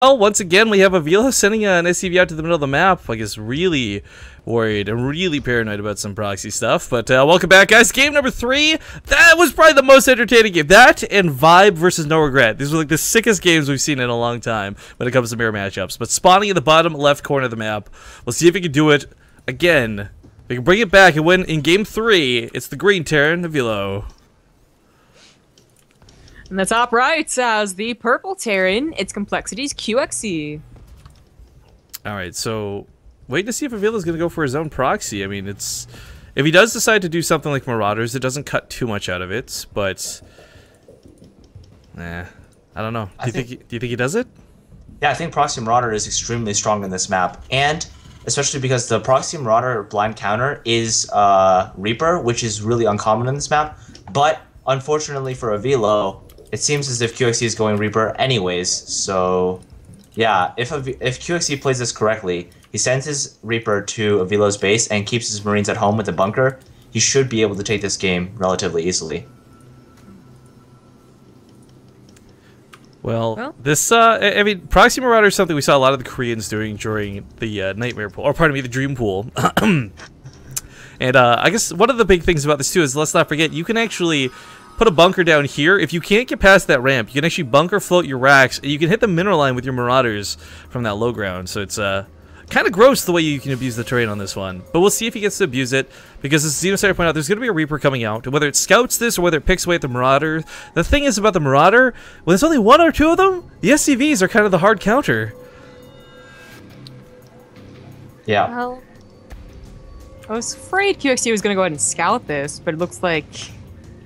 Well, once again, we have Avila sending an SCV out to the middle of the map. I guess really worried and really paranoid about some proxy stuff. But welcome back, guys. Game number 3. That was probably the most entertaining game. That and Vibe versus No Regret. These were like the sickest games we've seen in a long time when it comes to mirror matchups. But spawning in the bottom left corner of the map. We'll see if we can do it again. We can bring it back and win in game 3. It's the green Terran, Avilo. And the top right has the purple Terran. Its complexity is QXE. Alright, so wait to see if Avila's going to go for his own proxy. I mean, it's if he does decide to do something like Marauders, it doesn't cut too much out of it, but I don't know. Do you think he does it? Yeah, I think Proxy Marauder is extremely strong in this map, and especially because the Proxy Marauder blind counter is Reaper, which is really uncommon in this map. But unfortunately for Avilo, it seems as if QXE is going Reaper anyways, so yeah, if QXE plays this correctly, he sends his Reaper to Avilo's base and keeps his Marines at home with the bunker, he should be able to take this game relatively easily. Well, this, I mean, Proxy Marauder is something we saw a lot of the Koreans doing during the Nightmare Pool, or pardon me, the Dream Pool. And I guess one of the big things about this too is, let's not forget, you can actually put a bunker down here. If you can't get past that ramp, you can actually bunker float your racks, and you can hit the mineral line with your Marauders from that low ground. So it's kind of gross the way you can abuse the terrain on this one. But we'll see if he gets to abuse it, because as Xenosider pointed out, there's going to be a Reaper coming out. Whether it scouts this or whether it picks away at the Marauder. The thing is about the Marauder, when there's only one or two of them, the SCVs are kind of the hard counter. Yeah. Well, I was afraid QXE was going to go ahead and scout this, but it looks like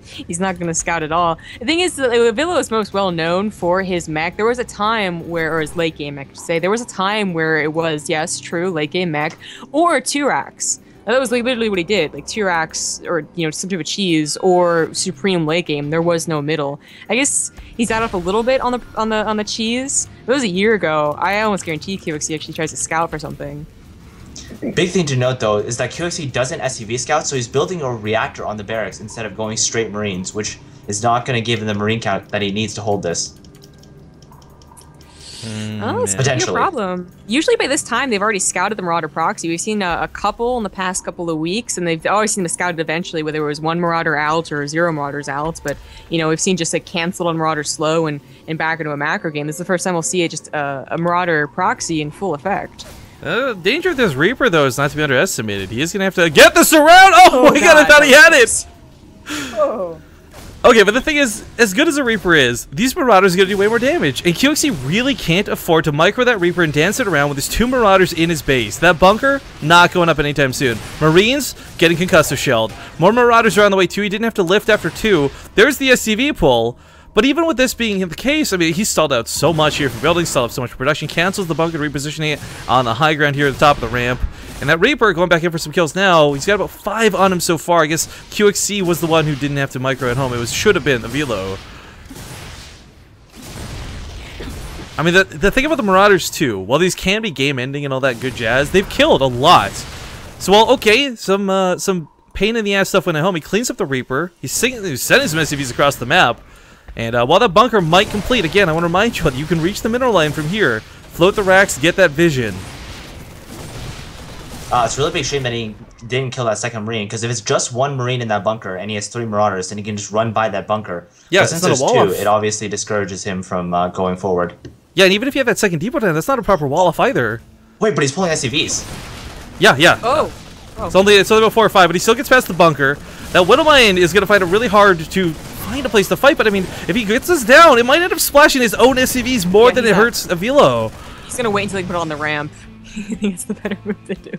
he's not going to scout at all. The thing is, Avilo is most well known for his mech. There was a time where, or his late game mech, I should say, there was a time where it was, yes, true, late game mech, or 2 racks. That was literally what he did, like 2 racks, or, you know, some type of cheese, or supreme late game. There was no middle. I guess he's out up a little bit on the cheese. It was a year ago. I almost guarantee QXE actually tries to scout for something. Big thing to note though is that QXE doesn't SCV scout, so he's building a reactor on the barracks instead of going straight Marines, which is not going to give him the Marine count that he needs to hold this. Oh, it's potentially a problem. Usually by this time they've already scouted the Marauder proxy. We've seen a couple in the past couple of weeks, and they've always seen them scouted eventually, whether it was 1 Marauder out or 0 Marauders out. But you know, we've seen just like canceled on Marauder slow and back into a macro game. This is the first time we'll see just a Marauder proxy in full effect. Danger of this Reaper, though, is not to be underestimated. He is going to have to get this around! Oh my god, I thought he had it! Oh. Okay, but the thing is, as good as a Reaper is, these Marauders are going to do way more damage. And QXE really can't afford to micro that Reaper and dance it around with his 2 Marauders in his base. That bunker, not going up anytime soon. Marines, getting concussive shelled. More Marauders are on the way too. He didn't have to lift after 2. There's the SCV pull. But even with this being the case, I mean, he stalled out so much here for building, stalled out so much for production, cancels the bunker, repositioning it on the high ground here at the top of the ramp. And that Reaper going back in for some kills now. He's got about 5 on him so far. I guess QXE was the one who didn't have to micro at home. It should have been Avilo. I mean, the thing about the Marauders too, while these can be game ending and all that good jazz, they've killed a lot. So while okay, some pain in the ass stuff went at home, he cleans up the Reaper. He's sending some SCVs across the map. And while that bunker might complete, again, I want to remind you that you can reach the mineral line from here. Float the racks, get that vision. It's a really big shame that he didn't kill that second Marine, because if it's just 1 Marine in that bunker and he has 3 Marauders, then he can just run by that bunker. Yeah, but since there's 2, it obviously discourages him from going forward. Yeah, and even if you have that second depot down, that's not a proper wall off either. Wait, but he's pulling SCVs. Yeah. Oh. It's only about 4 or 5, but he still gets past the bunker. That Widowmine is going to find it really hard to find a place to fight, but I mean, if he gets us down, it might end up splashing his own SCVs more than it hurts Avilo. He's going to wait until they put it on the ramp. I think it's the better move to do.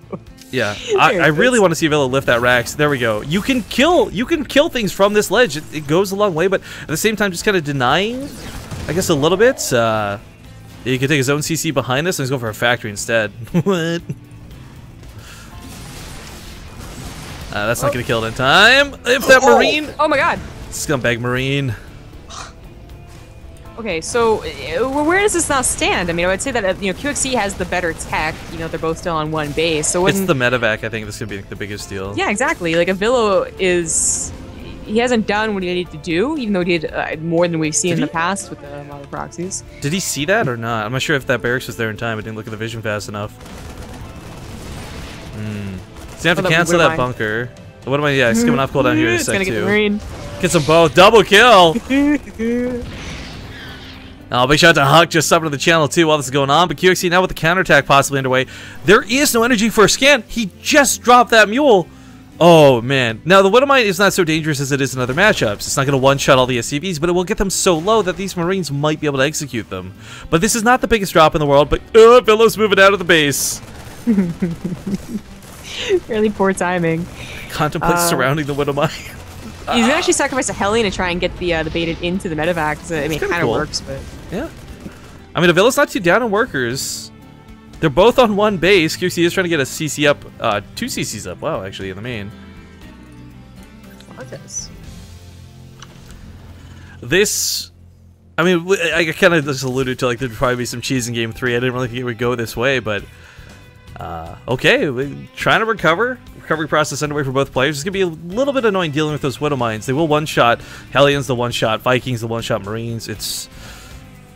Yeah, I really want to see Avilo lift that racks. There we go. You can kill things from this ledge. It goes a long way, but at the same time, just kind of denying, I guess, a little bit. He could take his own CC behind this and just go for a factory instead. What? That's not going to kill it in time. If that Marine... Oh my god. Scumbag Marine. Okay, so where does this now stand? I mean, I would say that you know, QXE has the better tech. You know, they're both still on 1 base. So it's the medevac. I think this could be the biggest deal. Yeah, exactly. Like Avilo is, he hasn't done what he needed to do, even though he did more than we've seen in the he? past with the model proxies. Did he see that or not? I'm not sure if that barracks was there in time. I didn't look at the vision fast enough. So you have to cancel that bunker. What am I? Yeah, skipping off cooldown here in a It's sec gonna get the too. Marine. Gets them both. Double kill. Oh, big shout out to Huck, just subbing to the channel too while this is going on. But QXC now with the counterattack possibly underway. There is no energy for a scan. He just dropped that mule. Oh man. Now the Widowmine is not so dangerous as it is in other matchups. It's not going to one-shot all the SCVs, but it will get them so low that these Marines might be able to execute them. But this is not the biggest drop in the world. But Villow's moving out of the base. Really poor timing. Contemplates surrounding the Widowmine. He's gonna actually sacrifice a Hellion to try and get the baited into the medevac. So, I mean, it kind of cool. works, but Yeah. I mean, Avila's not too down on workers. They're both on one base. QC is trying to get a CC up, 2 CCs up. Wow, actually, in the main. This, I mean, I kind of just alluded to, like, there'd probably be some cheese in Game 3. I didn't really think it would go this way, but okay, we're trying to recover. Recovery process underway for both players. It's going to be a little bit annoying dealing with those Widowmines. They will one-shot Hellions, the one-shot Vikings, the one-shot Marines. It's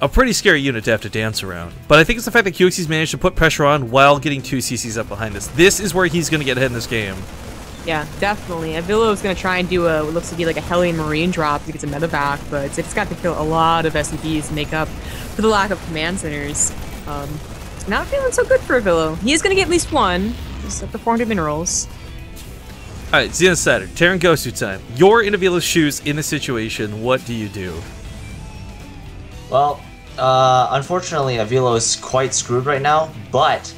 a pretty scary unit to have to dance around. But I think it's the fact that QXC's managed to put pressure on while getting 2 CCs up behind us. This is where he's going to get ahead in this game. yeah, definitely. Avillo's gonna try and do what looks to be like a Hellion Marine drop to get some medevac, but it's got to kill a lot of SCVs to make up for the lack of command centers. Not feeling so good for Avillo. He is gonna get at least one. Just up to 400 minerals. Alright, Xena Saturn, Terran Gosu time. You're in Avila's shoes in this situation. What do you do? Well, unfortunately, Avilo is quite screwed right now, but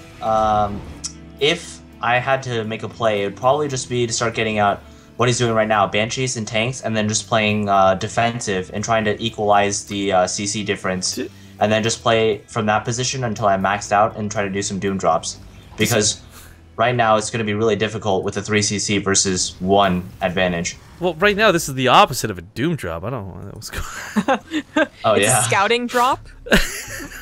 if I had to make a play, it would probably just be to start getting out what he's doing right now, Banshees and tanks, and then just playing defensive and trying to equalize the CC difference, and then just play from that position until I'm maxed out and try to do some Doom drops. Because right now it's going to be really difficult with a 3CC versus 1 advantage. Well, right now this is the opposite of a Doom drop. I don't know what that was going Oh, It's yeah. a scouting drop.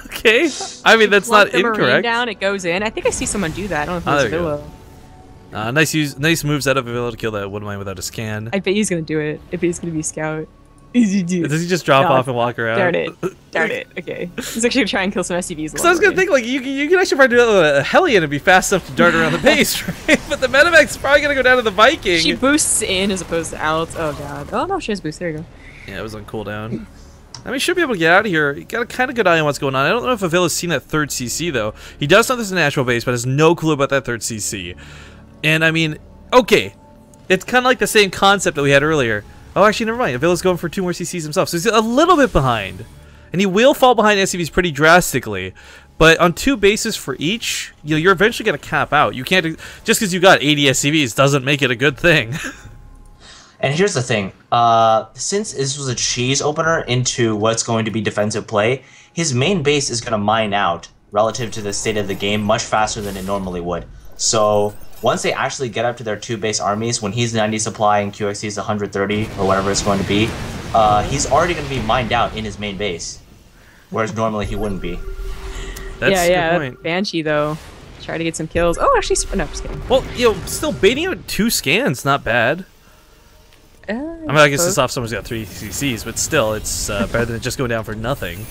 Okay. I mean, that's Plunk not the Marine incorrect. down, it goes in. I think I see someone do that. I don't know if Oh, it's there you Avillo. Nice moves out of Avila to kill that Widowmine without a scan. I bet he's gonna do it. I bet he's gonna be scout. Easy dude. Does he just drop God. off and walk around? Darn it. Darn it. Okay. He's actually gonna try and kill some SCVs. So I was gonna think, like, you can actually probably do that with a Hellion and be fast enough to dart around the base, right? But the Medevac's probably gonna go down to the Viking. She boosts in as opposed to out. Oh god. Oh no, she has boost. There you go. Yeah, it was on cooldown. I mean, should be able to get out of here. You got a kind of good eye on what's going on. I don't know if Avila's seen that 3rd CC, though. He does know there's a natural base, but has no clue about that 3rd CC. And, I mean, okay. It's kind of like the same concept that we had earlier. Oh, actually, never mind. Avila's going for 2 more CCs himself, so he's a little bit behind. And he will fall behind SCVs pretty drastically. But on 2 bases for each, you're eventually going to cap out. You can't... Just because you got 80 SCVs doesn't make it a good thing. And here's the thing, since this was a cheese opener into what's going to be defensive play, his main base is going to mine out relative to the state of the game much faster than it normally would. So once they actually get up to their 2 base armies, when he's 90 supply and QXC is 130 or whatever it's going to be, he's already going to be mined out in his main base, whereas normally he wouldn't be. That's a yeah. good point. Banshee though. Try to get some kills. Oh, actually, no, just kidding. Well, still baiting out 2 scans, not bad. I mean, I guess it's off someone's got 3 CCs, but still, it's better than it just going down for nothing.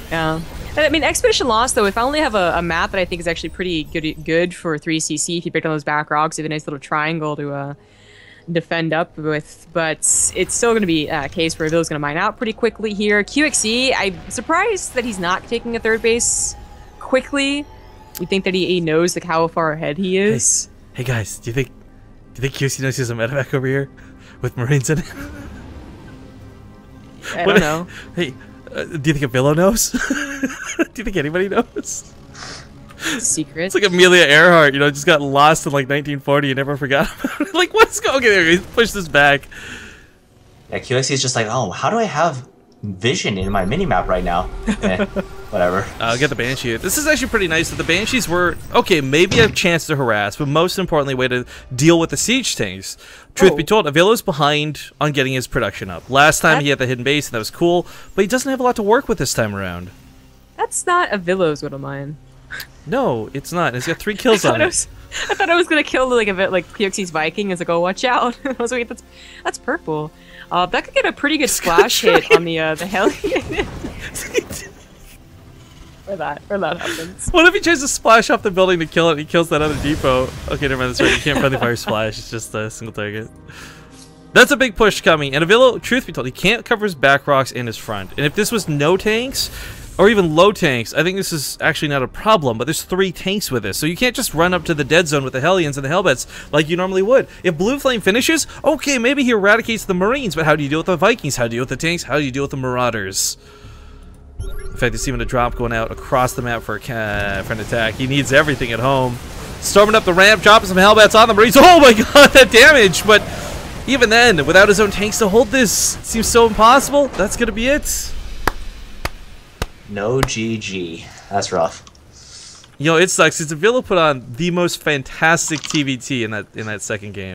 Yeah. I mean, Expedition Lost, though, if I only have a map that I think is actually pretty good for 3CC, if you pick on those back rocks, you have a nice little triangle to defend up with, but it's still going to be a case where Avila's going to mine out pretty quickly here. QXC, I'm surprised that he's not taking a 3rd base quickly. You think that he knows like how far ahead he is. Hey guys, do you think QC knows he has a medevac over here with Marines in it? I don't know. Hey, do you think Avila knows? Do you think anybody knows? Secret. It's like Amelia Earhart, just got lost in like 1940 and never forgot about it. Like, what's going on? Okay, there, push this back. Yeah, QXC is just like, oh, how do I have vision in my minimap right now? Whatever. I'll get the Banshee. This is actually pretty nice that the Banshees were, okay, maybe a chance to harass, but most importantly, a way to deal with the siege tanks. Truth be told, Avila's behind on getting his production up. Last time he had the hidden base, and that was cool, but he doesn't have a lot to work with this time around. That's not Avilo's Widowmine. No, it's not. It's got 3 kills on it. I thought I was gonna kill like a bit like PXC's Viking. It's like, oh, watch out! I was like, that's purple. That could get a pretty good splash hit on the Hellion. where that happens. What if he tries to splash off the building to kill it and he kills that other depot? Okay, never mind, that's right. You can't friendly fire splash, it's just a single target. That's a big push coming, and Avillo, truth be told, he can't cover his back rocks and his front. And if this was no tanks, or even low tanks, I think this is actually not a problem, but there's 3 tanks with this, so you can't just run up to the dead zone with the Hellions and the Hellbats like you normally would. If Blue Flame finishes, okay, maybe he eradicates the Marines, but how do you deal with the Vikings? How do you deal with the tanks? How do you deal with the Marauders? In fact, there's even a drop going out across the map for an attack. He needs everything at home. Storming up the ramp, dropping some Hellbats on the Marines. Oh my god, that damage! But even then, without his own tanks to hold this, it seems so impossible. That's gonna be it. No GG. That's rough. Yo, it sucks. It's Avillo put on the most fantastic TVT in that second game.